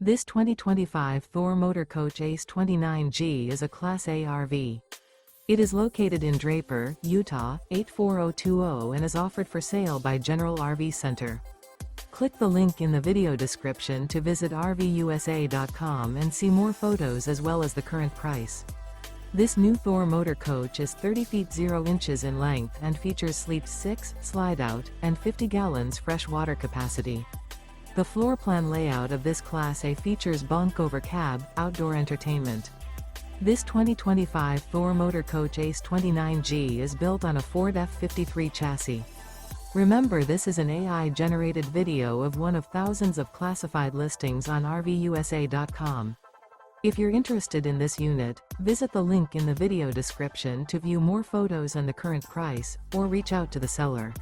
This 2025 Thor Motor Coach ACE 29G is a Class A RV. It is located in Draper, Utah, 84020 and is offered for sale by General RV Center. Click the link in the video description to visit RVUSA.com and see more photos as well as the current price. This new Thor Motor Coach is 30 feet 0 inches in length and features sleep 6, Slideout, and 50 gallons fresh water capacity. The floor plan layout of this Class A features Bunk Over Cab, outdoor entertainment. This 2025 Thor Motor Coach ACE 29G is built on a Ford F53 chassis. Remember, this is an AI-generated video of one of thousands of classified listings on RVUSA.com. If you're interested in this unit, visit the link in the video description to view more photos and the current price, or reach out to the seller.